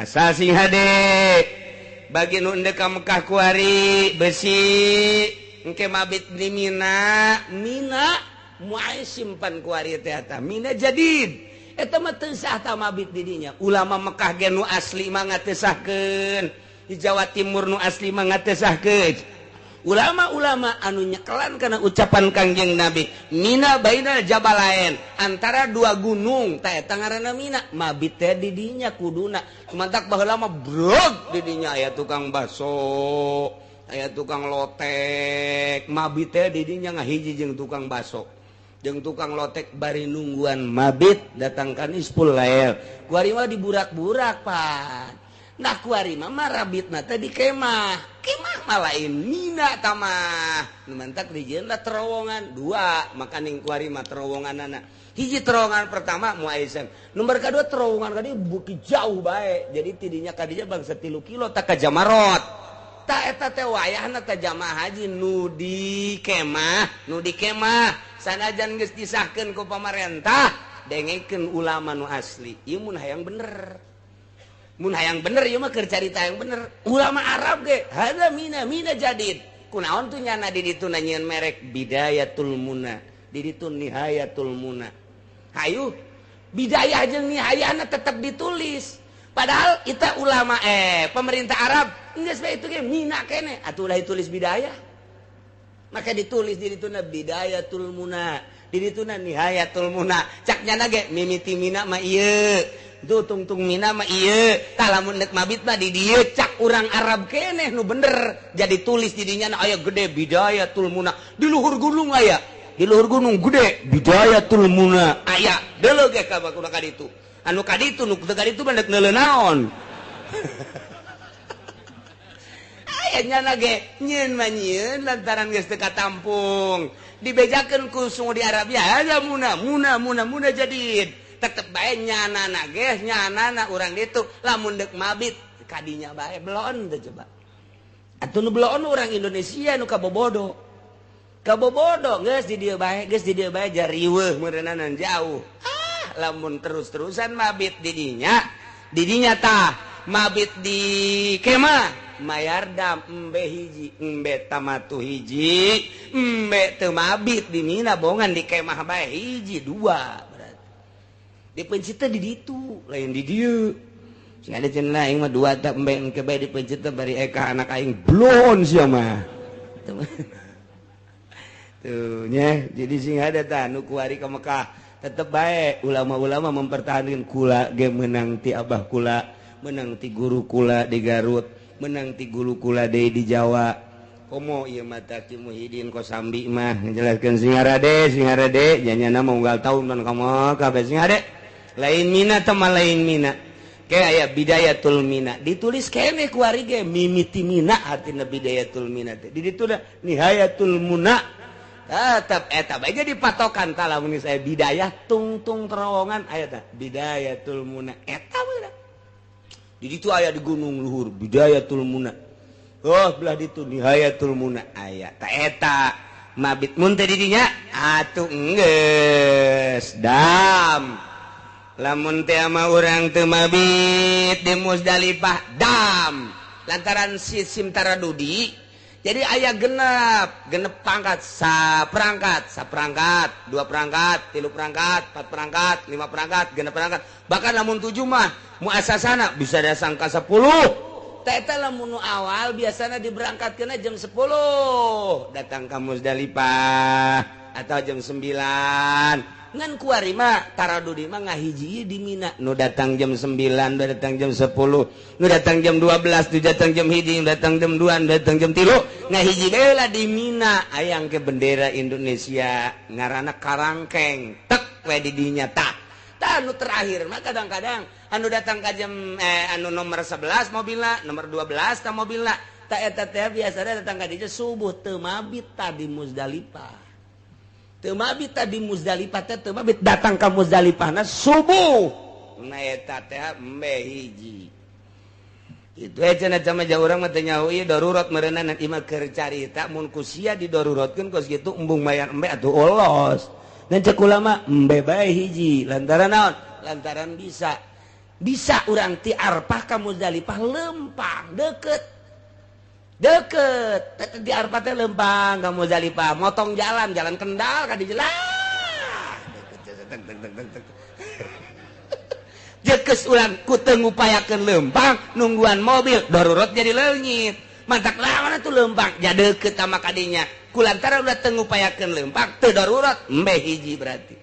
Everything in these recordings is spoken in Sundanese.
Asal sing hade bagi nu endek ka Mekah kuari besi engke mabit di Mina moal simpan kuari teh eta Mina jadid eta mah teu sah ta mabit di dinya. Ulama Mekah ge nu asli mah ngatesahkeun, di Jawa Timur nu asli mah ngatesahkeun. Ulama-ulama anu nyekelan kana ucapan Kangjeng Nabi, Mina bainal jabalain, antara dua gunung, ta eta ngaranna Mina, mabit teh di dinya kuduna. Kumantak baheula mah brog di dinya aya tukang baso, aya tukang lotek, mabit teh di dinya ngahiji jeung tukang baso. Jeung tukang lotek bari nungguan mabit datang ka nisful lail. Kuari mah diburak-burak, Pan. Nah kuari mah rabitna teh di kemah mah lain Mina tamah mantak dijieun terowongan dua makaning kuari mah terowonganana hiji terowongan pertama muaizan nomor kedua terowongan kadi bukit jauh bae jadi tidinya kadinya bangsa 3 kilo tak ka Jamarot ta eta teh wayahna teh jamaah haji nu di kemah sanajan geus disahkeun ku pamarentah dengekeun ulama nu asli ieu mun hayang bener mun hayang bener ieu mah keur carita yang bener. Ulama Arab ge hada Mina jadid. Kunaon tuh nyana di ditu nanyeun merek Bidayatul Muna, di ditu Nihayatul Muna. Hayu bidayah jeung nihayahna tetep ditulis. Padahal ita ulama pemerintah Arab geus bae itu ge Mina keneh atuh ulah ditulis bidayah. Maka ditulis di dituna Bidayatul Muna, di dituna Nihayatul Muna. Cak nyana ge mimiti Mina mah ieu. Tuh tungtung Mina mah ieu tah lamun nek mabit mah di dieu cak urang Arab keneh nu bener jadi tulis di dinya aya gede Bidayatul Muna di luhur gunung aya di luhur gunung gede Bidayatul Muna aya deuleu ge ka bakuna kaditu anu kaditu nu teu kaditu mah nek neuleuh naon aya nyana ge nyieun mah nyieun lantaran geus teu katampung dibejakeun ku sungu di Arab ya ada muna jadid tetep bae nyanana ge nyanana urang ditu lamun deuk mabit kadinya bae belon teh coba atuh nu belon urang Indonesia nu kabobodo geus di dieu bae jariweuh meureunana jauh lamun terus-terusan mabit di dinya tah mabit di kemah mayardam embe hiji embe tamatu hiji embe teu mabit di Mina bongan di kemah bae hiji dua dipencit di ditu lain di dieu sing ada cenah aing mah dua tak embe engke bae dipencit bari eka anak aing blon sia mah tuh nya jadi sing ada tah nu kuari ka Mekah tetep bae ulama-ulama mempertahankan kula ge menang ti abah kula menang ti guru kula di Garut menang ti guru kula deui di Jawa komo ieu mah Ki Muhyiddin Kosambi mah ngajelaskeun sing harade janyana mah unggal taun kan kamu kabeh sing hade lain Mina teman lain Mina kayak aya Bidayatul Mina ditulis kene kuari ge mimiti Mina artina Bidayatul Mina teh di ditu Nihayatul Muna tetep eta bae jadi patokan tah lamun saya bidayah tungtung terowongan aya tah Bidayatul Muna eta bener di ditu aya di gunung luhur Bidayatul Muna belah ditu Nihayatul Muna aya tah eta mabit mun teh di dinya atuh enggeus dam lamun teh ama urang teu mabit di Musdalifah dam lantaran sistem taradudi jadi aya genep pangkat saprangkat 2 perangkat 3 perangkat 4 perangkat 5 perangkat 6 perangkat bahkan lamun 7 mah muasasana bisa dasang ka 10 teh eta lamun awal biasana diberangkatkeunna jam 10 datang ka Musdalifah atau jam 9 ngan kuari mah taradudi mah ngahiji di Mina nu datang jam 9 nu datang jam 10 nu datang jam 12 nu datang jam 1 nu datang jam 2 nu datang jam 3 ngahiji bae di Mina ayang ke bendera Indonesia ngaranna karangkeng tek we di dinya tah nu terakhir mah kadang-kadang anu datang ka jam anu nomor 11 mobilna nomor 12 tah mobilna tah eta teh biasana datang ka dieu subuh teu mabit tadi Musdalifah teu mabit tadi Musdalifah teh teu mabit datang ka Musdalifahna subuh na eta teh embe hiji itu cenah camaja urang mah teu nyaho ieu darurat meureunna nanti mah keur carita mun ku sia didaruratkeun kos kitu embung mayar embe atuh olos dan cek ulama embe bae hiji lantaran naon lantaran bisa urang ti Arfah ka Muzdalifah lempang deket di Arfah teh lempang ka Muzdalifah motong jalan kendal ka di jelas jekes ulang ku teu ngupayakeun lempang nungguan mobil darurat jadi leungit mantak lawan atuh lempang jadi deukeut sama kadinya kulantaran udah teu ngupayakeun lempang teu darurat embe hiji berarti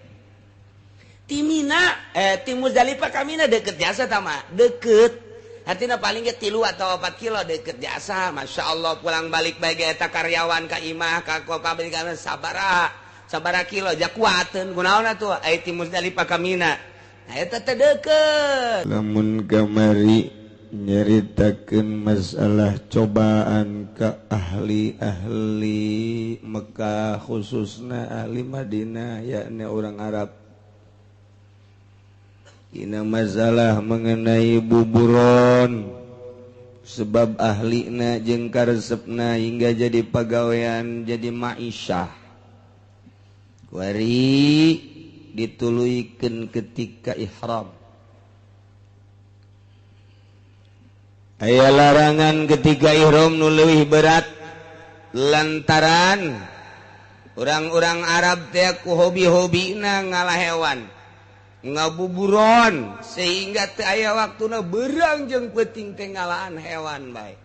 ti Mina ti Muzdalifah ka Mina deukeut jasa tama deukeut artina paling ge 3 atau 4 kilo deukeut jasa masyaallah pulang balik bae eta karyawan ka imah ka pabrik kana sabaraha kilo jak kuateun kunaon atuh aya ti Muzdalifah ka Mina eta teh deukeut lamun kamari nyaritakeun masalah cobaan ka ahli-ahli Mekah khususna ahli Madinah yakni orang Arab ina masalah mengenai buburon sebab ahlina jeung karesepna hingga jadi pagawean jadi ma'isyah wari dituluikeun ketika ihram aya larangan ketika ihram nu leuwih berat lantaran orang-orang Arab teh ku hobi-hobina ngalah hewan ngabuburon sehingga teu aya waktuna beurang jeung peuting teh ngalahan hewan bae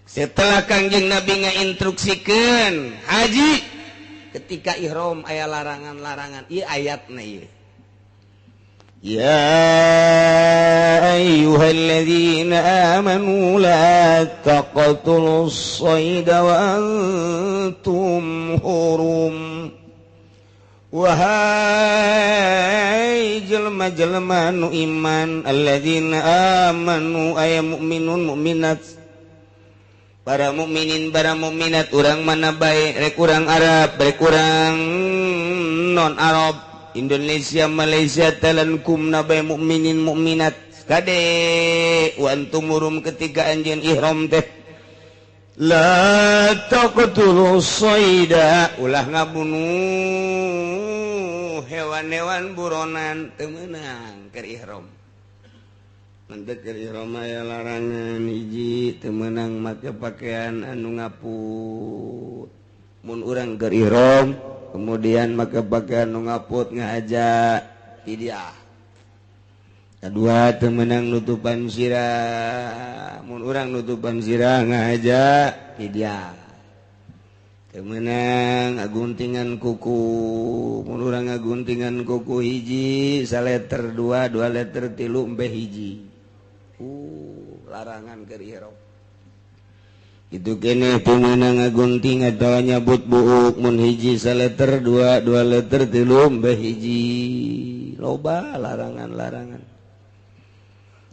setelah Kangjeng Nabi ngainstruksikeun haji ketika ihram aya larangan-larangan ieu ayatna ieu ya ayyuhalladzina amanu la taqtulus sayda wa antum hurum wahai jelema-jelema nu iman alladzina amanu ay mukminun mukminat para mukminin para mukminat urang mana bae rek urang Arab rek urang non Arab Indonesia Malaysia talankumna bae mukminin mukminat kade wa antum murum ketika anjeun ihram teh la taqtulus sayda ulah ngabunuh hewan-hewan buronan teu meunang keur ihram mantek keur ihram aya larangan hiji teu meunang make pakaian anu ngaput mun urang keur ihram kemudian make pakaian anu ngaput ngahaja fidyah kadua teu meunang nutupan sirah mun urang nutupan sirah ngahaja fidyah teu meunang ngaguntingan kuku mun urang ngaguntingan kuku hiji saleter 2 leter 3 embe hiji larangan keur ihram itu kene teu meunang ngagunting atawa nyabut buuk mun hiji saleter 2 leter 3 embe hiji loba larangan-larangan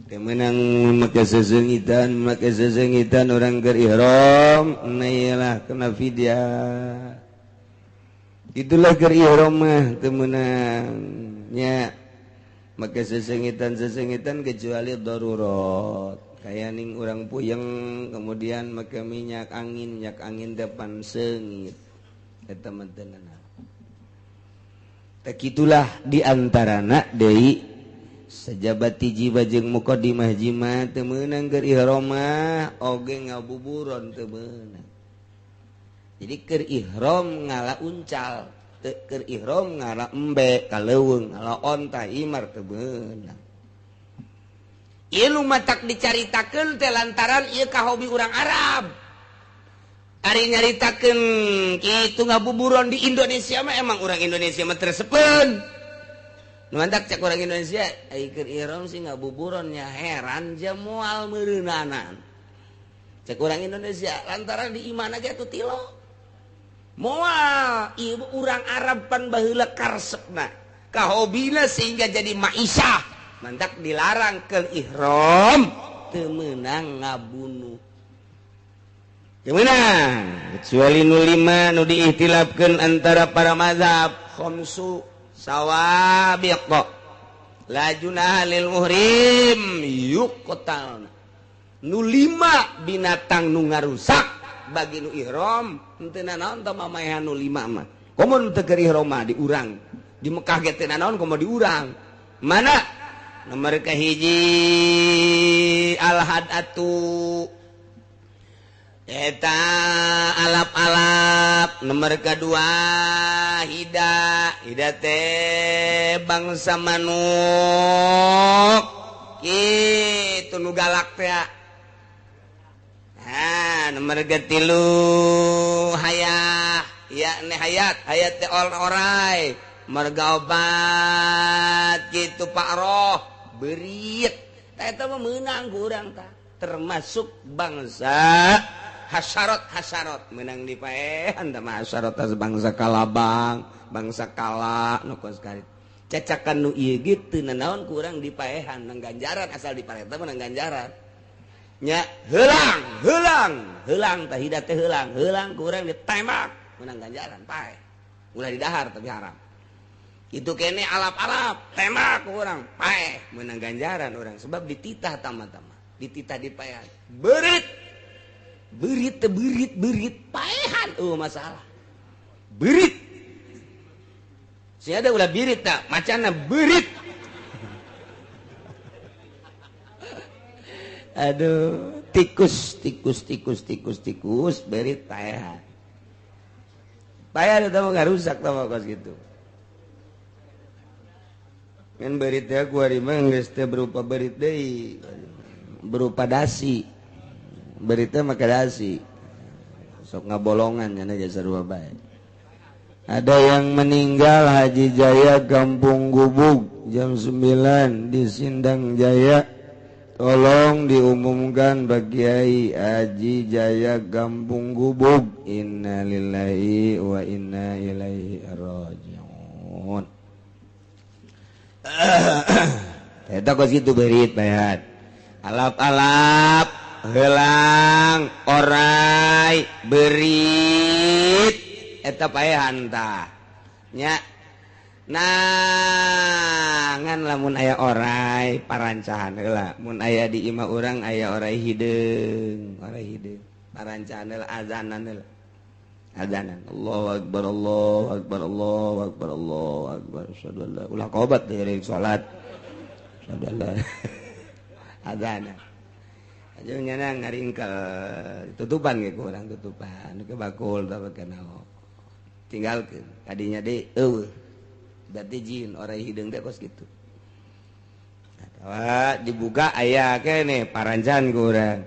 teu meunang make sesengitan urang keur ihram nailah kena fidyah itulah keur ihram mah teu meunang nya make sesengitan kecuali darurat kayak ning urang puyeng kemudian make minyak angin depan seungit eta mah teu naon tak itulah diantarana deui sajabat hiji bajeng muqaddimah jima teu meunang keur ihram mah oge ngabuburon teu meunang jadi keur ihram ngala uncal keur ihram ngala embe kaleuweung ngala onta imar teu meunang ieu nu matak dicaritakeun teh lantaran ieu kahobi urang Arab ari nyaritakeun kitu ngabuburon di Indonesia mah emang urang Indonesia mah teresepeun nu mantak cek urang Indonesia ai keur ihram sih ngabuburon nya heran ja moal meureunanan cek urang Indonesia lantaran di imana ge atuh tilo moal ieu urang Arab pan baheula karesepna kahobina sehingga jadi ma'isyah mantak dilarang ke ihram teu meunang ngabunuh teu meunang kecuali nu 5 nu diihtilafkeun antara para mazhab khamsu sawabiq la junaha lil muhrim yuqtal nu 5 binatang nu ngarusak bagi nu ihram henteu naon tah mamaehan nu 5 mah komo teu keur ihram mah diurang di Mekah ge teu naon komo diurang mana nomor kahiji al-hadatu eta alap-alap nomor kedua hida teh bangsa manuk kitu nu galak teh nomor ketilu hayah ya ne hayat teh orai marga obat kitu Pak Roh berit eta mah meunang ku urang tah termasuk bangsa hasarot menang di paehan tah hasarot bangsa kalabang bangsa kala nu kos karit cacakan nu ieu ge teu nanaon ku urang di paehan nang ganjaran asal di pareta mah nang ganjaran nya heulang tah hidat teh heulang ku urang ditembak menang ganjaran pae ulah di dahar tapi haram itu kene alap-alap tembak ku urang pae menang ganjaran urang sebab dititah tama-tama dititah di paehan berit paehan masalah berit si ada ulah birit tak macana berit aduh tikus berit paehan itu nggak rusak tau kos gitu kan berit ya kuari mah geus teh berupa berit deui berupa dasi beritnya maka dasi sok ngabolongan nya jasa dua bae ada yang meninggal Haji Jaya Kampung Gubug jam 9 di Sindang Jaya tolong diumumkan bagi Kiai Haji Jaya Kampung Gubug innalillahi wa inna ilaihi rajiun eta kos kitu berit bayat alap-alap helang orai berit eta paehan tah nya nah ngan lamun aya orai parancahan heula mun aya di imah urang aya orai hideung parancahan heula azanan heula azanan Allahu akbar asyhadu an la ulah qobat dari salat asyhadu an la azanan aja nyana ngaringkel tutupan ge kurang tutupan ke bakul tah kenao tinggalkeun kadinya deui eueuh berarti jin orai hideung teh kos kitu atawa dibuka aya keneh parancan ku urang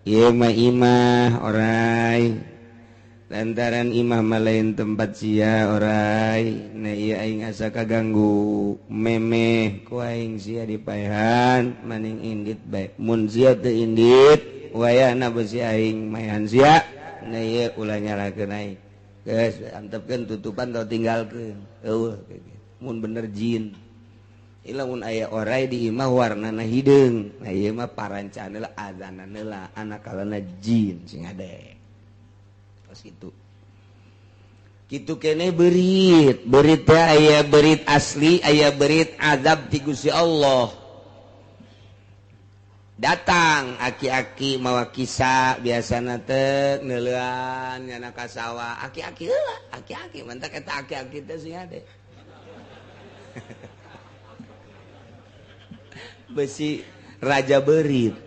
ieu mah imah orai lantaran imah mah lain tempat sia orai na ieu aing asa kaganggu memeh ku aing sia di paehan maning indit bae mun sia teu indit wayahna beusi aing maehan sia na ieu ulah nyalakeun aing geus antepkeun tutupan tau tinggalkeun eueuh mun bener jin lamun aya orai di imah warnana hideung nah ieu mah parancan heula azanan heula anakalana jin sing ade pas gitu kene berit teh aya berit asli aya berit azab ti Gusti Allah datang aki-aki mawa kisah biasana teh neuleuan nyana ka sawah aki-aki heula aki-aki mantak eta aki-aki teh sing ade besi raja berit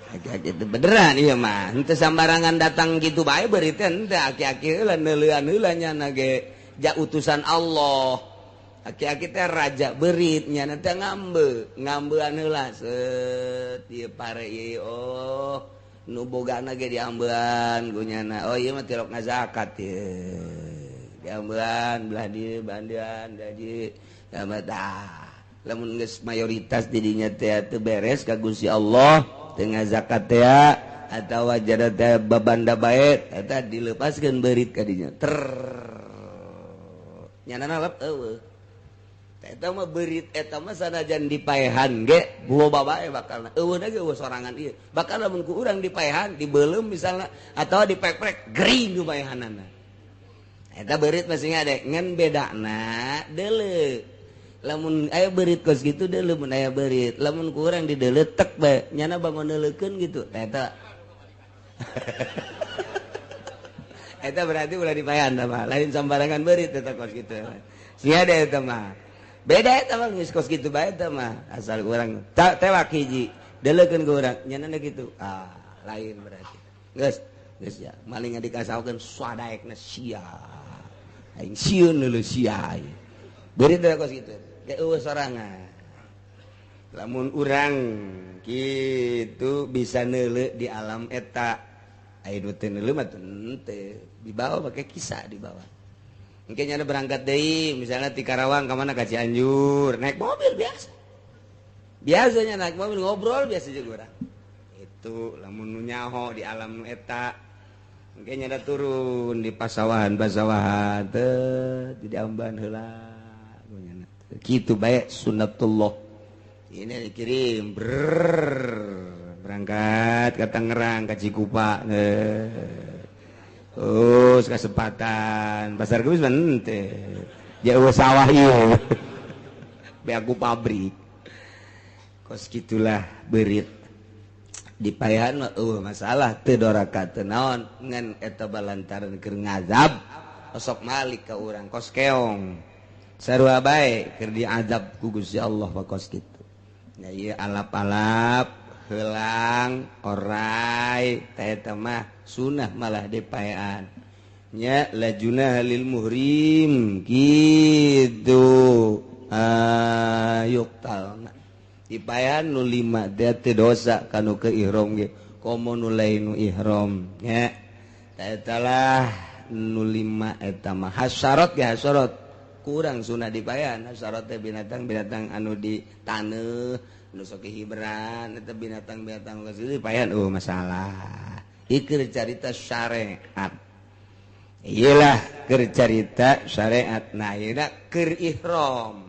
aki-aki itu beneran iya mah henteu sambarangan datang gitu bae berit teh henteu aki-aki heula neuleuan heula nyana ge ja utusan Allah aki-aki teh raja berit nyana teh ngambean heula set ieu pare ieu oh nu bogana ge diambean ku nyana oh ieu mah tilok ngazakat ieu diambean belah dieu bandian daji mah lamun geus mayoritas di dinya teh teu beres ka Gusti Allah tengah zakat teh atawa jada teh babanda bae eta dileupaskeun beurit ka dinya nyanana lep eueuh eta mah beurit eta mah sanajan dipaehan ge loba bae bakalna eueuhna ge eueuh sorangan ieu bakal lamun ku urang dipaehan dibeulem misalna atawa dipek-pek gering ku paehanana eta beurit masih ngade ngan bedana deuleu lamun aya berit kos gitu deh lamun aya berit lamun kurang dideletek bae nyana bangun neulekeun gitu eta eta berarti ulah dipayan mah lain sambarangan berit eta kos gitu sia deh eta mah beda eta mah geus kos gitu bae eta mah asal urang tewak hiji delekeun ku urang nyana gitu lain berarti geus ya maling dikasaukeun swadaekna sia aing sieun heuleuh sia berit eta kos gitu ge eueuh sorangan lamun urang kitu bisa neuleuh di alam eta aya nu teu neuleuh mah teu dibawa pakai kisah dibawa engke nya berangkat deui misalnya ti Karawang ka mana ka Cianjur naik mobil biasanya naik mobil ngobrol biasa juga urang itu lamun nu nyaho di alam eta engke nya turun di pasawahan teu di amban heula kitu bae sunnatullah ini dikirim berangkat ke Tangerang ke Cikupa kesempatan pasar kemis mente jauh sawah ieu beaku pabrik kos gitulah berit dipayahan mah masalah teu doraka teu naon ngan eta balantaran keur ngazab sok malik ka urang kos keong sarua bae keur diazab ku Gusti Allah pa kos kitu nya ieu alap-alap helang orai eta mah sunah malah dipayaan nya lajuna halil muhrim gitu yuktalna dipayaan nu 5 teh dosa kanu ke ihram ge komo nu lain nu ihram nya eta lah nu 5 eta mah hasyarat ge hasyarat kurang sunah dipayaan hasyarat teh binatang-binatang anu di taneuh nu sok hiburan eta binatang-binatang geus dipayaan masalah ikeur carita syariat iyalah keur carita syariat nah ieu keur ihram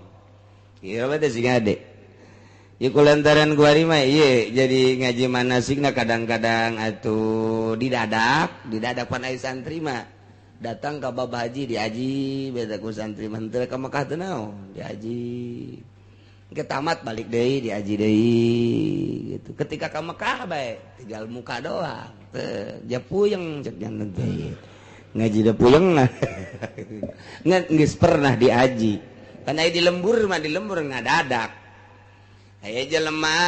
ihram teh sing ade ieu kulantaran kuari mah ieu jadi ngaji manasikna kadang-kadang atuh didadak pan aya santri mah datang ka bab haji diaji beda ku santri mah teu ka Mekah teu naon diaji ke tamat balik deui diaji deui gitu ketika ka Mekah bae tinggal muka doang teu ja puyeng cek janten teh ngaji da puyeng ngan geus pernah diaji kan aya di lembur mah di lembur ngadadak aya jelema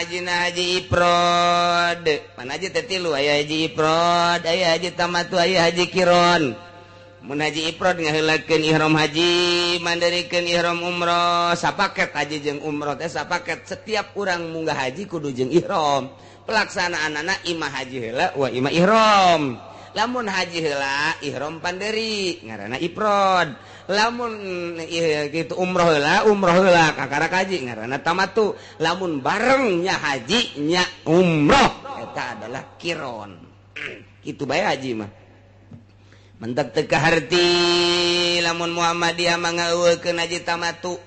hajina haji ifrad pan haji teh tilu aya haji ifrad aya haji tamatu aya haji kiron mun haji ifrad ngaheulakeun ihram haji mandarikeun ihram umroh sapaket haji jeung umroh teh sapaket setiap urang munggah haji kudu jeung ihram pelaksanaanana imah haji heula wa imah ihram lamun haji heula ihram panderi ngaranna ifrad lamun kitu umroh heula kakara haji ngaranna tamatu lamun bareng nya haji nya umroh eta adalah kiron kitu bae haji mah mentek teu kaharti lamun Muhammadiyah mah ngeueukeun haji tamatu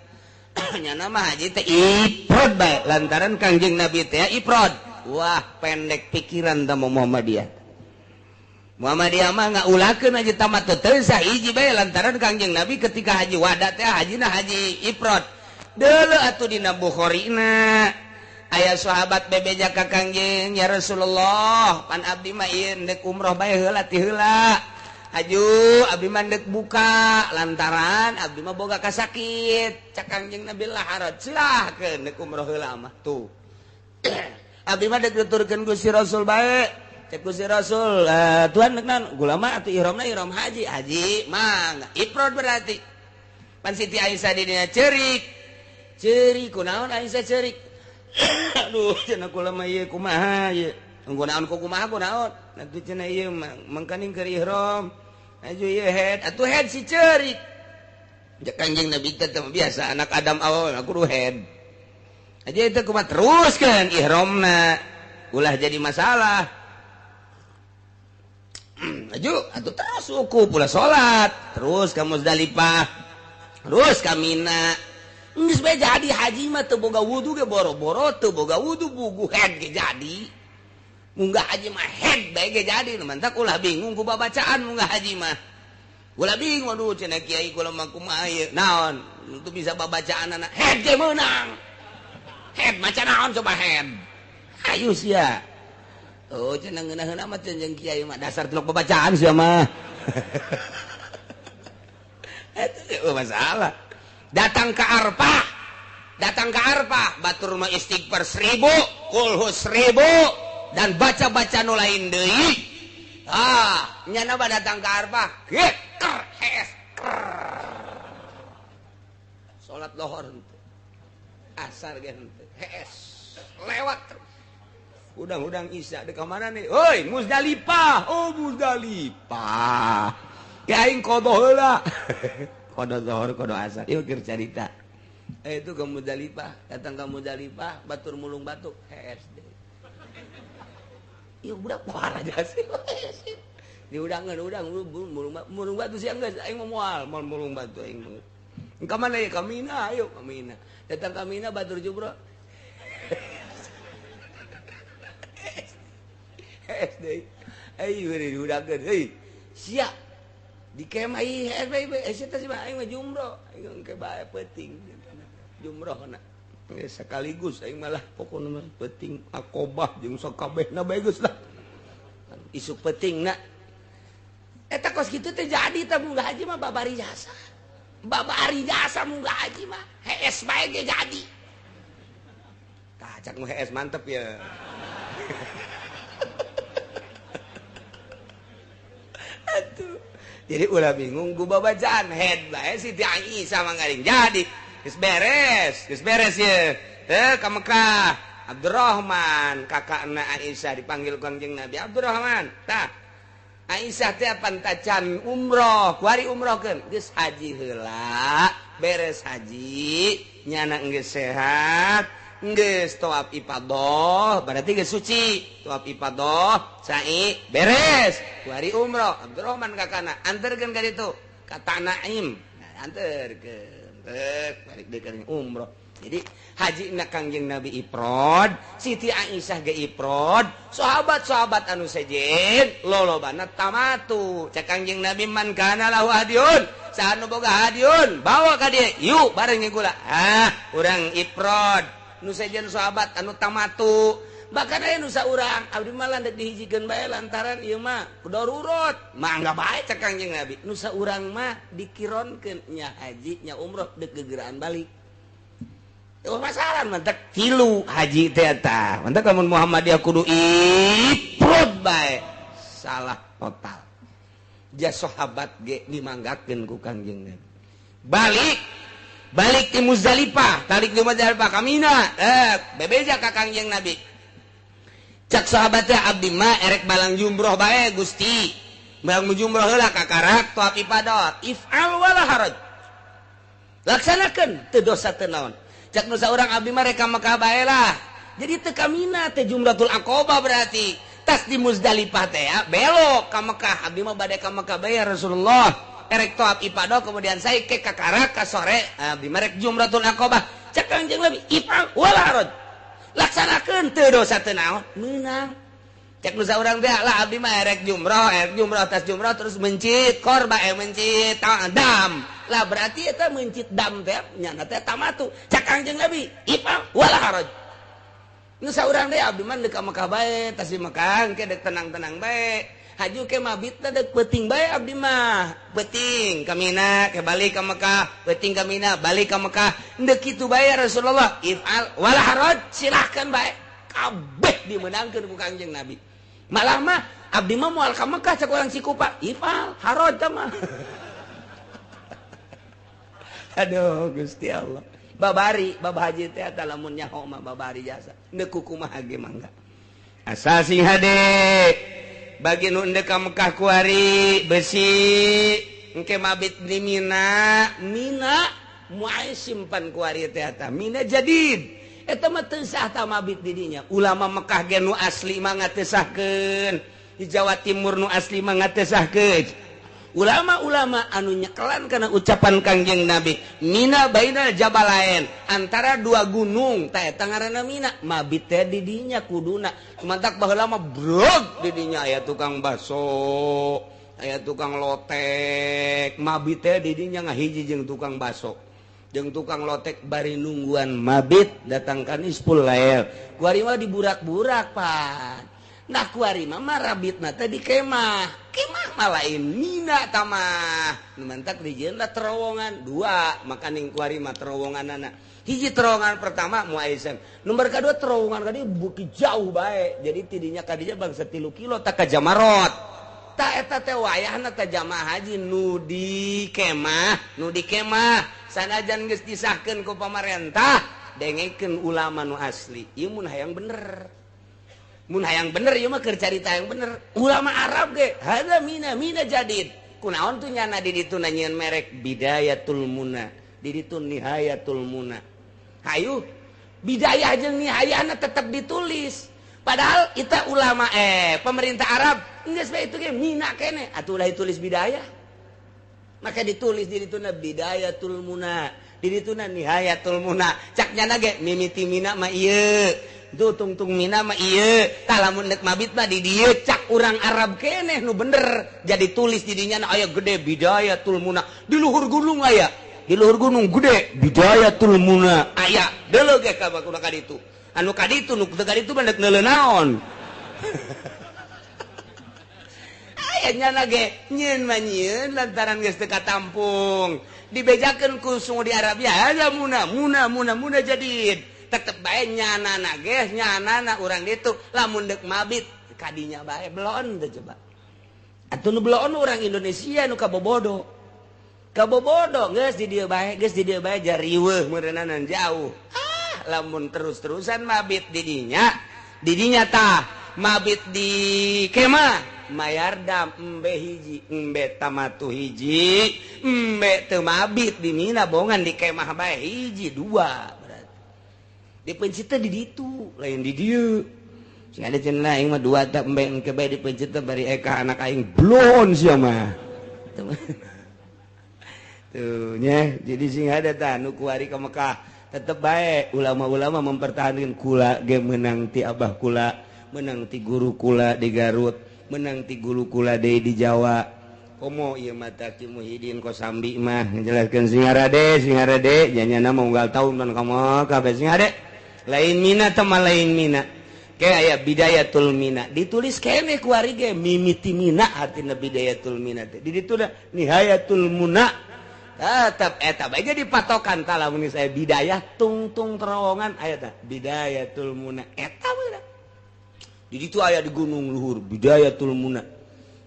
nyana mah haji teh ifrad bae lantaran Kangjeng Nabi teh ifrad wah pendek pikiran tah Muhammadiyah Muhammadiyah mah ngaulakeun haji tamatu teu sahiji bae lantaran Kangjeng Nabi ketika haji wada teh hajina haji ifrad deuleu atuh dina Bukhari-na aya sahabat bebeja ka Kangjeng ya Rasulullah pan abdi mah ieu deuk umroh bae heula ti heula aju abdi mah deuk buka lantaran abdi mah boga kasakit cak Kangjeng Nabi laharat silahkeun deuk umroh heula mah tuh abdi mah deuk nuturkeun Gusti Rasul bae cek Gusti Rasul Tuhan deuk naon ulama atuh ihramna ihram haji mah ifrad berarti pan Siti Aisyah di dinya ceurik kunaon Aisyah ceurik aduh cenah kula mah ieu kumaha ieu nggunaon ku kumaha kunaon atuh cenah ieu mangkaning keur ihram aju ieu head atuh head si ceurik jak Kangjeng Nabi teh biasa anak Adam awal kudu head aja itu kumaha teruskeun ihramna ulah jadi masalah aju atuh terus uku pula salat terus ka Muzdalifah terus ka Mina geus bae jadi haji mah teu boga wudu ge boro-boro teu boga wudu bugu head ge jadi munggah haji mah head bae ge jadi mantak ulah bingung ku babacaan munggah haji mah Ulah bingung aduh cenah kiai kula mah kumaha ieu. Naon? Untuk bisa babacaan anak head ge meunang. Head maca naon coba head. Ayo sia. Oh cenah ngeunah-ngeunah mah jeung kiai mah dasar teluk babacaan sia mah. Itu masalah. Datang ke Arfah. Batur mah istighfar 1000, kulhus 1000 dan baca-baca nu lain deui. Nyana ba datang ke Arfah. Salat lohor henteu. Asar ge henteu. Lewat terus. Udang-udang Isya di kamana nih? Oi, Muzdalifah. Oh, Muzdalifah. Ya aing kodo heula. Kodo zuhur, kodo asar. Ieu keur carita. Itu ke Muzdalifah, datang ke Muzdalifah, batur mulung batu, SD. Ieu budak moal aja sih. Diudangan mulung batu siang geus aing moal mulung batu aing. Ka mana ya? Ka Mina, ayo ka Mina. Datang ka Mina batur jumrah. SD. Ayo diudangan euy. Sia. Di kemah ieu eta sih aing mah jumrah. Aing ke bae penting. Jumrahna. Sekaligus aing malah pokona mah penting akobah jeung sakabehna bae geus lah. Isu pentingna. Eta kos kitu teh jadi teh munggah haji mah babari jasa. Babari jasa munggah haji mah HS bae ge jadi. Tah cak mah HS mantep ya. Atuh. Jadi ulah bingung ku babacaan head bae Siti Aisyah manggaring jadi. Geus beres ya. Ka Mekah. Abdurrahman kakakna Aisyah dipanggil Kangjeng Nabi Abdurrahman. Tah. Aisyah teh pantacan umroh, kuari umrohkeun, geus haji heula, beres haji, nyana geus sehat, geus tawaf ifadah, berarti geus suci. Tawaf ifadah, sa'i, beres. Kuari umroh, Abdurrahman kakana, anterkeun ka ditu, ka Tanaim. Nah, anterkeun. Balik deui ka umroh. Jadi haji na Kangjeng Nabi ifrad, Siti Aisyah ge ifrad, sahabat-sahabat anu sejen lolobana tamatu. Cak Kangjeng Nabi man kana lahu hadiun, saha nu boga hadiun, bawa ka dieu. Yuk bareng gula. Urang ifrad, nu sejen sahabat anu tamatu. Bahkan aya nu saurang abdi mah landek dihijikeun bae lantaran ieu mah darurat. Mangga bae cak Kangjeng Nabi. Nu saurang mah dikironkeun nya haji nya umroh deuk gegeraan balik. Masalah mantek tilu haji teh eta. Mantek lamun Muhammadiyah kudu ifrad bae. Salah total. Ja sahabat ge dimanggakeun ku Kangjeng Nabi. Balik di Muzdalifah, talik di Muzdalifah ka Mina. Bebeja ka Kangjeng Nabi. Cak sahabat teh abdi mah erek balang jumroh bae Gusti. Balang jumroh heula ka karak tawaf ifadah. If'al wala haraj. Laksanakeun teu dosa teu naon. Cak nu saurang abdi mah rek ka Mekah bae lah. Jadi teu ka Mina teh Jumratul Aqabah berarti. Tas di Muzdalifah teh ya belok ka Mekah. Abdi mah bade ka Mekah bae ya Rasulullah. Erek tawaf ifadah kemudian sae ke ka karak ka sore abdi mah rek Jumratul Aqabah. Cak Kangjeng Nabi ifal wala haraj. Laksanakeun teu dosa teu naon. Meunang. Cak nu saurang teh lah abdi mah erek jumrah tas jumrah terus mencit korba mencit dam. Lah berarti eta mencit dam teh nyana teh tamatu. Cak Kangjeng Nabi ifal wala haraj. Nu saurang teh abdi mah deuk ka Mekah bae, tas di Mekah engke deuk tenang-tenang bae. Haji ke mabitna deuk peuting bae abdi mah. Peuting ka Mina ke balik ka Mekah, peuting ka Mina balik ka Mekah. Deuk kitu bae Rasulullah ifal wala haraj, silahkan bae. Kabeh dimenangkeun ku Kangjeng Nabi. Malah mah abdi mah moal ka Mekah cak urang Cikupa, ifal haraj tah mah. Aduh Gusti Allah. Babari, bab haji teh eta lamun nyaho mah babari jasa. Neuk kumaha ge mangga. Asal sing hade bagi nu endeu ka Mekah kuari besi engke mabit di Mina moal simpan kuari teh eta. Mina jadid. Eta mah teu sah ta mabit di dinya. Ulama Mekah ge nu asli mah ngatesahkeun. Di Jawa Timur nu asli mah ngatesahkeun. Ulama-ulama anu nyekelan kana ucapan Kangjeng Nabi, Mina bainal jabalain, antara dua gunung, teh eta ngaranna Mina, mabit teh di dinya kuduna. Kumantak baheula mah brog di dinya aya tukang baso, aya tukang lotek mabit teh didinya ngahiji jeung tukang baso jeung tukang lotek bari nungguan mabit datang kan ispul lael kuari mah diburak-burak pan nah kuari mah rabitna teh di kemah mah lain mina tamah nu mantak dijieun da terowongan dua makaning kuari mah terowonganana hiji terowongan pertama muaizan nomor kedua terowongan kadi bukit jauh bae jadi tidinya kadinya bangsa 3 kilo tak ka Jamarot tak eta teh wayahna teh jamaah haji nu di kemah sanajan geus disahkeun ku pamarentah dengekeun ulama nu asli ieu mun hayang bener ieu mah keur carita yang bener ulama Arab ge hada mina jadid kunaon tuh nyana di ditu nanyeun merek bidayatul muna di ditu nihayatul muna hayu bidayah jeung nihayahna tetep ditulis padahal ita ulama pemerintah Arab geus bae itu ge mina keneh atuh ulah ditulis bidayah maka ditulis di dituna bidayatul muna di dituna nihayatul muna cak nyana ge mimiti mina mah ieu tuh tungtung mina mah ieu tah lamun neuk mabit mah di dieu cak urang Arab keneh nu bener jadi tulis di dinya aya gede bidayatul muna di luhur gunung aya di luhur gunung gede bidayatul muna aya deuleu ge ka bakuna kaditu anu kaditu nu teu kaditu mah neuk neuleuh naon nyana ge nyieun mah nyieun lantaran geus teu katampung dibejakeun ku sungu di Arabia ada muna jadid tetep bae nyanana ge nyanana urang ditu lamun deuk mabit kadinya bae belon teh coba atuh nu belon urang Indonesia nu kabobodo geus di dieu bae jariweuh meureunanan jauh lamun terus-terusan mabit di dinya tah mabit di kemah mayardam embe hiji embe tamatu hiji embe teu mabit di mina bongan di kemah bae hiji dua berarti dipencit teh di ditu lain di dieu sing ada cenah aing mah dua teh embe engke bae dipencit teh bari eka anak aing blon sia mah tuh nya jadi sing ada tah nu kuari ka Mekah tetep bae ulama-ulama mempertahankan kula ge menang ti abah kula menang ti guru kula di Garut menang ti guru kula deui di Jawa komo ieu mata Ki Muhyiddin Kosambi mah ngajelaskeun singarade janyana mah unggal taun pan komo kabeh singade lain mina teh lain mina ke aya bidayatul mina ditulis keneh ku ari ge mimiti mina artina bidayatul mina teh di ditu nihayatul muna tetep eta bae jadi patokan tah lamun saya bidayah tungtung terowongan aya tah bidayatul muna eta bener di ditu aya di gunung luhur bidayatul muna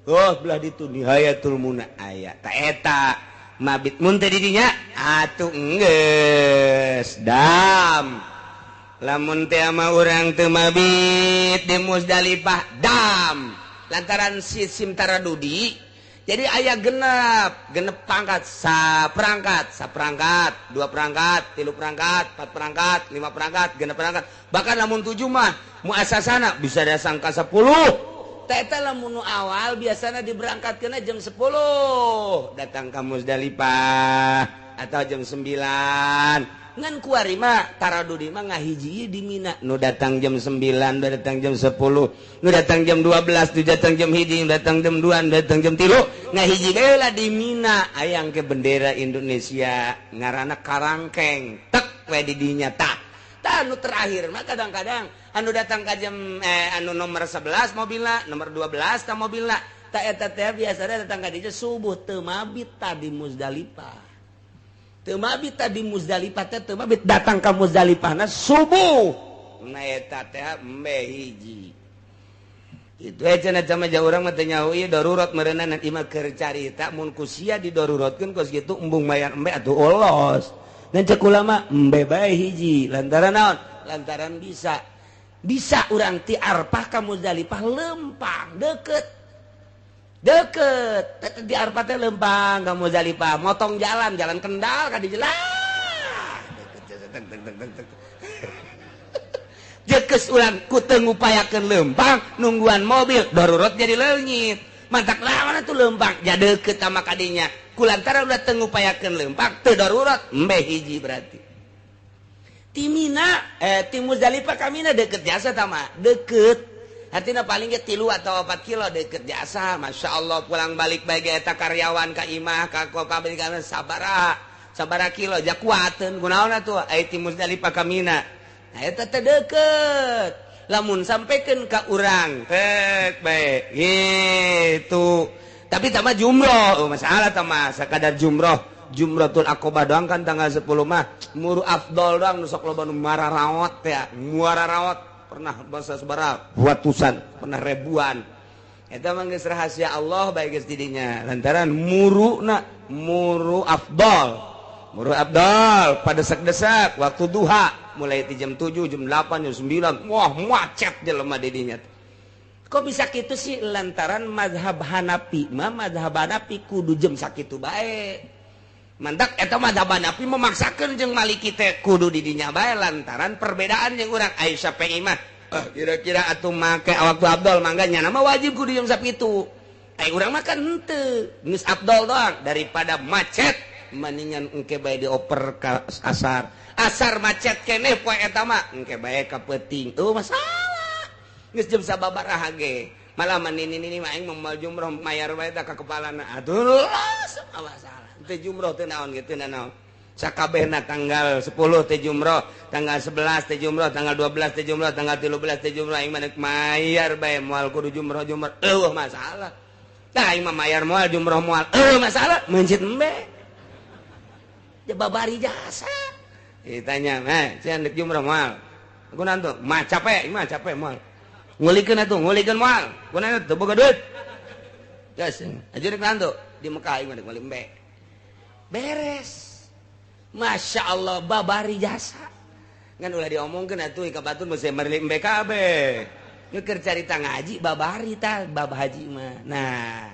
belah ditu nihayatul muna aya ta eta mabit mun teh di dinya atuh enggeus dam lamun teh mah urang teu mabit di Musdalifah dam lantaran sistem taradudi jadi aya genep pangkat saprangkat 2 perangkat 3 perangkat 4 perangkat 5 perangkat 6 perangkat bahkan lamun 7 mah muasasana bisa datang ka 10 eta lamun awal biasana diberangkatkeun jam 10 datang ka Musdalifah atau jam 9 ngan kuari mah taradudi mah ngahiji di Mina nu datang jam 9 nu datang jam 10 nu datang jam 12 nu datang jam 1 nu datang jam 2 nu datang jam 3 ngahiji bae di Mina ayang ke bendera Indonesia ngaranna karangkeng tek we di dinya tah anu terakhir mah kadang-kadang anu datang ka jam anu nomor 11 mobilna nomor 12 ta mobilna ta eta teh biasana datang ka dieu subuh teu mabit tadi Musdalifah teu mabit tadi Musdalifah teh teu mabit datang ka Musdalifahna subuh na eta teh embe hiji itu cenah jamaah urang mah teh nyaho ieu darurat meureunna nanti mah keur carita mun ku sia didaruratkeun kos kitu embung mayar embe atuh olos dan cek ulama embe bae hiji lantaran naon lantaran bisa urang ti Arfah ka Musdalifah lempang deket di Arfah teh lempang ka Musdalifah motong jalan Kendal ka di jelah jekeus urang ku teu ngupayakeun lempang nungguan mobil darurat jadi leungit mantak lawan atuh lempang jadi deukeut sama kadinya kulantaran udah teu ngupayakeun lempang teu darurat embe hiji berarti ti Mina ti Musdalifah ka Mina deket jasa tama deket artinya paling ge 3 atau 4 kilo deket jasa. Masya Allah pulang balik bagi eta karyawan ka imah ka pabrikan sabara kilo jak kuateun kunaon atuh aya ti Musdalifah ka Mina. Nah eta teh deket. Lamun sampaikan ke urang baik gitu tapi tambah jumroh masalah tambah sekadar jumrohtul Aqobah doang kan tanggal 10 mah muru afdol doang nusok loba nu muara rawat ya muara rawat pernah bahasa sebarang ratusan pernah ribuan eta mah geus rahasia Allah bae geus didinya lantaran muru afdol pada desak-desak waktu duha mulai di jam 7, jam 8, jam 9 wah macet jelema didinya kok bisa gitu sih lantaran mazhab Hanafi kudu jam sakitu bae mantak eta mazhab Hanafi memaksakeun jeung Maliki teh kudu didinya bae lantaran perbedaan jeung urang Aisyah Syafi'i mah kira-kira atuh make waktu Abdul mangga nya nama wajib kudu jam sakitu urang mah kan henteu geus Abdul doang daripada macet mendingan engke bae dioper ka asar macet keneh poe eta mah engke bae ka peuting masalah geus jam sababaraha ge malah manini mah aing moal jumroh mayar bae ka kepalana aduh masalah teh jumroh teh naon gitu naon sakabehna tanggal 10 teh jumroh tanggal 11 teh jumroh tanggal 12 teh jumroh tanggal 13 teh jumroh aing mah mayar bae moal kudu jumroh masalah tah aing mah mayar moal jumroh moal masalah mencit embe babari jasa ditanya saya hendak jumrah moal aku nanti capek moal ngulikeun moal aku nanti teu boga duit gas aja nek nanti di Mekah ieu mah embe beres Masya Allah babari jasa kan ulah diomongkeun atuh ka batur mesti merli embe kabeh keur carita ngaji babari tah bab haji mah nah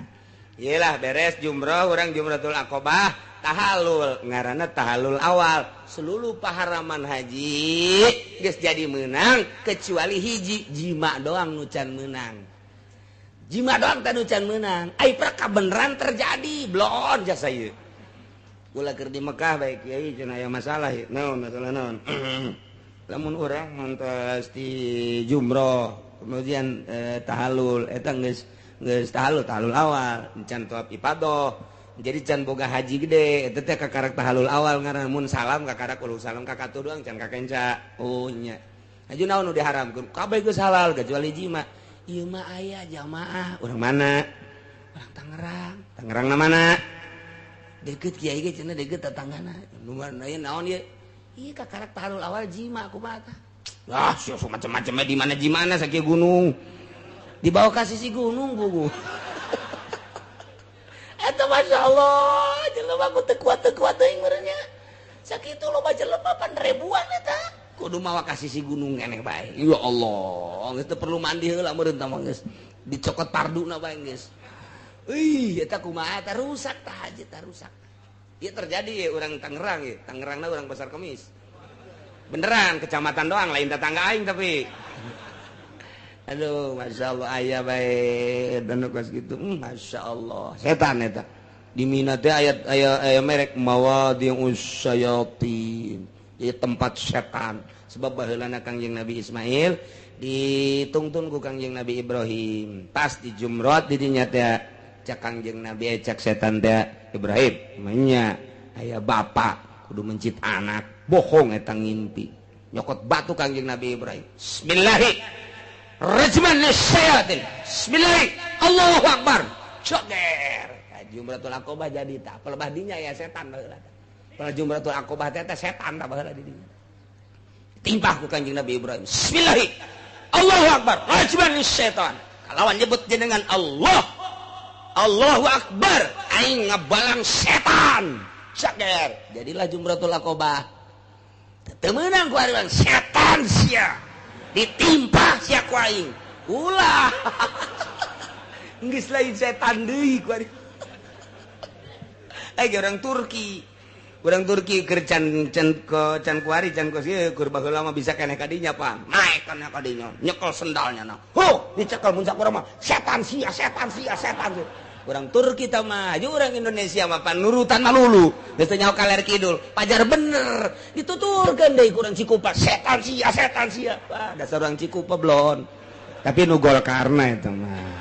iyalah beres jumrah urang jumratul Aqobah tahalul ngaranna tahalul awal seluruh paharaman haji geus jadi menang kecuali hiji jima doang nu can menang jima doang teh nu can menang ai perkara beneran terjadi blon jasa ieu ulah keur di Mekah bae kiai cenah aya masalah naon masalah naon lamun urang mantos di jumrah kemudian tahalul eta geus tahalul awal can tawaf ifadah jadi can boga haji gede itu teh kakarak tahalul awal ngaranna mun salam kakarak ulu salam ka katu doang can ka kenca oh nya aju naon nu diharamkeun kabeh geus halal kecuali jima ieu mah aya jamaah urang mana urang Tangerang na mana deukeut kiai ge cenah deukeut tetanggana nu mana naon ieu ieu kakarak tahalul awal jima kumaha tah ah sia macam-macam di mana jimana sakieu gunung dibawa ka sisi gunung buku eta Masya Allah jelema ku teu kuat teuing meureunnya sakitu loba jelema pan ribuan eta kudu mawa ka sisi gunung keneh bae ya Allah geus teu perlu mandi heula meureun tah mah geus dicokot parduna bae geus eta kumaha tah rusak tah haji tah rusak ieu terjadi urang Tangerang ieu Tangerangna urang Pasar Kemis beneran kecamatan doang lain tetangga aing tapi aduh Masya Allah ayah baik dan kas gitu Masya Allah setan eta di Mina teh ayat merek mawadi'us syayatin ieu tempat setan sebab baheulana Kangjeng Nabi Ismail ditungtun ku Kangjeng Nabi Ibrahim pas di jumrah di dinya teh cak Kangjeng Nabi cak setan teh Ibrahim nya aya bapak kudu mencit anak bohong eta ngimpi nyokot batu Kangjeng Nabi Ibrahim bismillahirrahmanirrahim Rajman lisyayatin bismillah Allahu Akbar joger jumratul Aqobah jadi tak pelebah dinya ya setan baheula tah jumratul Aqobah teh setan tah baheula di dinya timpah ku Kanjeng Nabi Ibrahim bismillah Allahu Akbar rajman lisyaitan kalawan nyebut jenengan Allah Allahu Akbar aing ngabalang setan joger jadilah jumratul Aqobah teu meunang ku ari setan sia ditimpa sia ku aing ulah geus lain setan deui ku ari orang Turki keur can kuari can kos ieu keur baheula mah bisa keneh ka dinya pan naik kana ka dinya nyekel sendalnya nah dicekel mun sakurang mah setan sia urang Turki tah mah aju urang Indonesia mah pan nurutan malulu geus teh nyaho kaler kidul pajar bener dituturkeun deui ku urang Cikupa setan sia wah dasar urang Cikupa blon tapi nugol karena itu mah.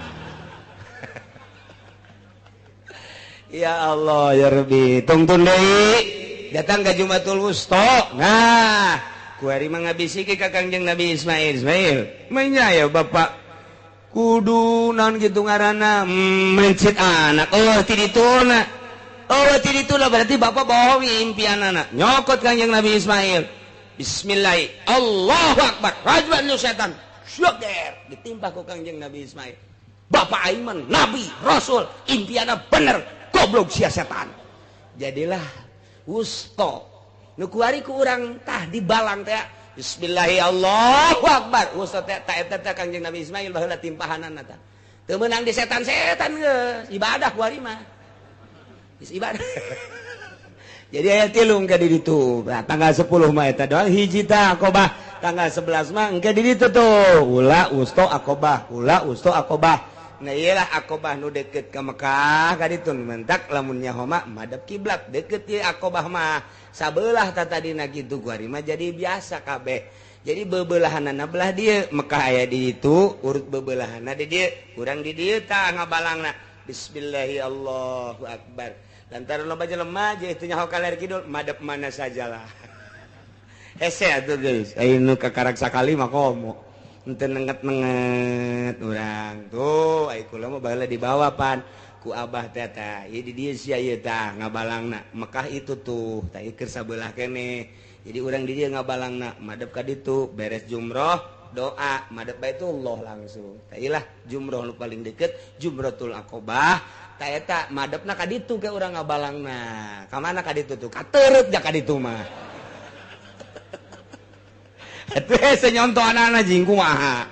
Ya Allah ya Rabbi, tungtun deui datang ke Jumatul Wusta. Nah, kuari mah ngabisiki ka Kangjeng Nabi Ismail. Mainnya ya Bapak kudu naon gitu ngaranna mencit anak. Oh ti dituna. Oh ti dituna berarti Bapak bawa impianana. Nyokot Kangjeng Nabi Ismail. Bismillah. Allahu Akbar. Rajban lu setan. Syukur ditimpa ku Kangjeng Nabi Ismail. Bapak Aiman, Nabi, Rasul, impiana bener. Goblok sia setan. Jadilah wusto. Nu kuari ku urang tah dibalang teh. Bismillah Allahu Akbar. Wusto teh ta eta teh Kangjeng Nabi Ismail baheula timpahanana tah. Teu meunang di setan-setan geus. Ibadah kuari mah. Geus ibadah. Jadi aya 3 engke di ditu. Nah, tanggal 10 mah eta doang hiji tah Aqobah. Tanggal 11 mah engke di ditu tuh. Ula wusto Aqobah, ula wusto Aqobah. Nah iyalah Aqobah nu deket ke Mekah kaditun mentak lamunnya homa madep kiblat deket ieu Aqobah mah sabelah tadina kitu kuari mah jadi biasa kabeh. Jadi bebelahanana belah dieu Mekah aya di ditu urut bebelahanna di dieu urang di dieu tah ngabalangna bismillahi Allahu Akbar. Lantaran loba jelema je teu nyaho kaler kidul madep mana sajalah. Hese atuh geus anu kakarak sakali mah komo. Ente nenget-nenget urang tuh ai kula mah baheula dibawa pan ku abah teh tah ieu di dieu sia ieu tah ngabalangna Mekah itu tuh tah ieu keur sabelah keneh jadi urang di dieu ngabalangna madep ka ditu beres jumroh doa madep Baitullah langsung tah iyalah jumroh nu paling deket Jumratul Aqobah tah eta madepna ka ditu ke urang ngabalangna ka mana ka ditu tuh ka teureut ja ka ditu mah. Itu senyonto anak-anak jingku maha.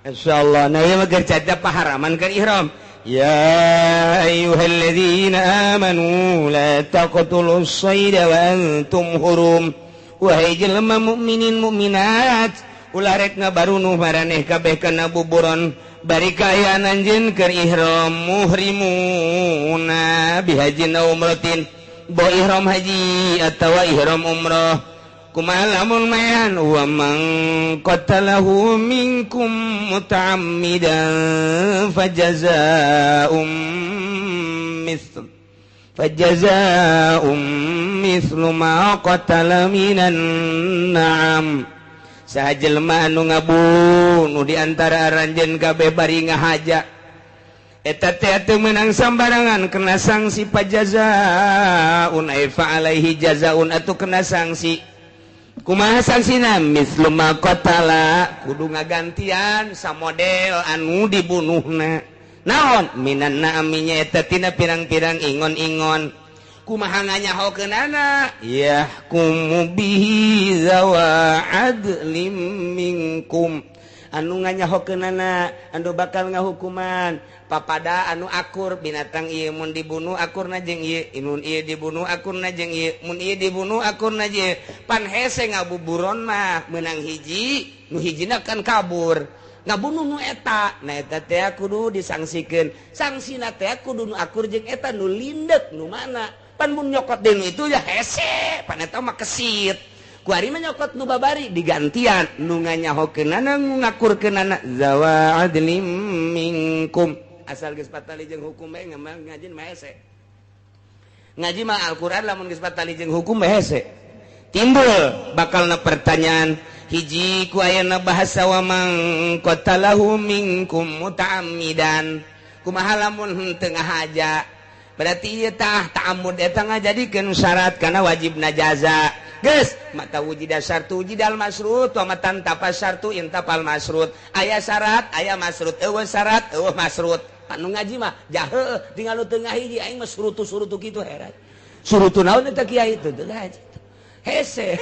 Insyaallah. Nah ieu mah keur cadap paharaman keur ihram. Ya ayyuhalladzina amanu la taqtulus sayda wa antum hurum. Wahai jelema mukminin mukminat, ulah rek ngabarunuh maraneh kabeh kana buburon bari kaayaan anjeun keur ihram muhrimuna bihajin aw umratin. Bo ihram haji atawa ihram umrah. Kumalamun mayan wa man qatalahu minkum muta'ammidan fajaza'um mithlu ma qatala minan na'am. Saha jelema anu ngabunuh di antara aranjeun kabeh bari ngahaja eta teh teu meunang sambarangan kena sanksi pajazaun ay fa alaihi jazaun atuh kena sanksi. Kumaha sangsina mislu ma qatala kudu ngagantian sa model anu dibunuhna naon minan naaminya eta tina pirang-pirang ingon-ingon kumaha nganyahokeunana yahkumu bihi zawa adlim minkum anu nganyahokeunana anu bakal ngahukuman papada anu akur binatang ieu mun dibunuh akurna jeung ieu mun ieu dibunuh akurna jeung ieu mun ieu dibunuh akurna jeung pan hese ngabuburon mah meunang hiji nu hijina kan kabur ngabunuh nu eta nah eta teh kudu disangsikeun sangsina teh kudu nu akur jeung eta nu lindek nu mana pan mun nyokot deui itu ya hese pan eta mah kesit kuari mah nyokot nu babari digantian nu nganyahokeunana nu ngakurkeunana zawa adlim minkum asal geus patali jeung hukum bae ngaji mah hese ngaji mah Al-Qur'an lamun geus patali jeung hukum bae hese timbul bakalna pertanyaan hiji ku ayeuna bahasa wa man qatalahu minkum muta'ammidan kumaha lamun teu ngahaja berarti ieu tah ta'ammud eta ngajadikeun syarat kana wajibna jaza geus mata wujida syartu wujidal masrut wa matan tapas syartu intapal masrut aya syarat aya masrut eueuh syarat eueuh masrut anu ngaji mah jaheuh tinggal nu teu ngahiji aing mah surutu-surutu kitu heran surutu naon eta kiai teu ngaji hese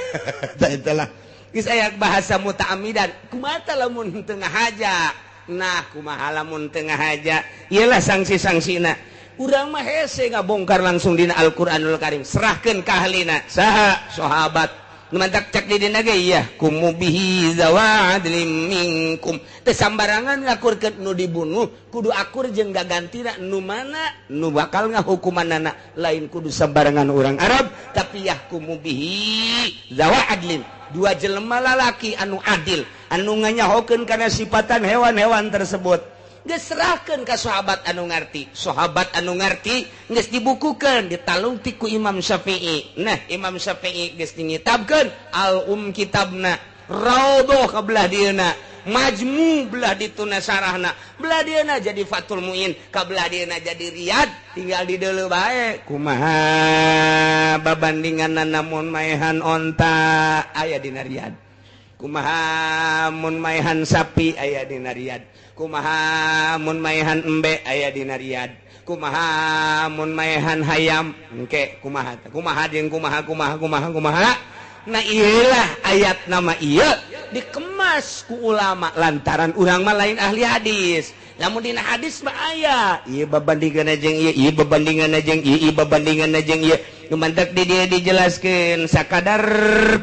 tah itulah geus aya bahasa muta'ammidan kumaha lamun teu ngahaja nah kumaha lamun teu ngahaja ieulah sanksi-sangsina urang mah hese ngabongkar langsung dina Al-Qur'anul Karim serahkeun ka ahlina saha sahabat nu mantak cek di dina ge iya kumu bihi zawa adlim minkum teu sambarangan ngakurkeun nu dibunuh kudu akur jeung gagantina nu mana nu bakal ngahukumanana lain kudu sambarangan urang Arab tapi yahkumu bihi zawa adlin dua jelema lalaki anu adil anu nganyahokeun kana sifatan hewan-hewan tersebut geus serahkeun ka sahabat anu ngarti. Sahabat anu ngarti geus dibukukeun ditalungti ku Imam Syafi'i. Nah Imam Syafi'i geus ngitabkeun al kitabna Raudhah ka belah dieuna, Majmu belah dituna sarahna, belah dieuna jadi Fathul Muin, ka belah dieuna jadi Riyad, tinggal di deuleu bae. Kumaha babandinganna namun maehan onta aya dina Riyad, kumaha mun maehan sapi aya dina Riyad, kumaha mun maehan embe aya dina Riyad, kumaha mun maehan hayam engke kumaha jeung kumaha. Nah iyalah ayat nama iya dikemas ku ulama lantaran urang mah lain ahli hadis. Lamun dina hadis mah aya ieu babandinganna jeung ieu babandinganna jeung ieu babandinganna jeung ieu numantek di dieu dijelaskeun sakadar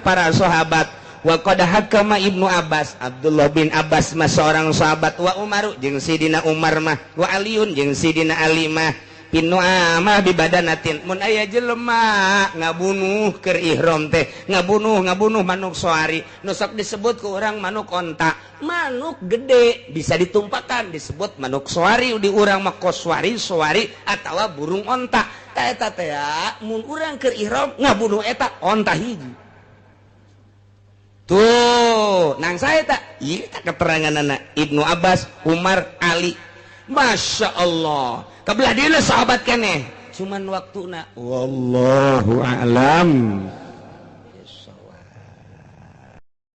para sahabat. Wa qad hakama Ibnu Abbas, Abdullah bin Abbas mah seorang sahabat, wa Umaru jeung Sidina Umar mah, wa Aliun jeung Sidina Ali mah pinu amah bibadanatin mun aya jelema ngabunuh keur ihram teh ngabunuh manuk soari nu sok disebut ku urang manuk onta, manuk gede bisa ditumpakan disebut manuk soari, di urang mah koswari soari atawa burung onta. Eta teh mun urang keur ihram ngabunuh eta onta hiji. Tuh nang saeta ieu keteranganna Ibnu Abbas, Umar, Ali. Masya Allah kabelah dia sahabat keneh cuman waktuna wallahu a'lam.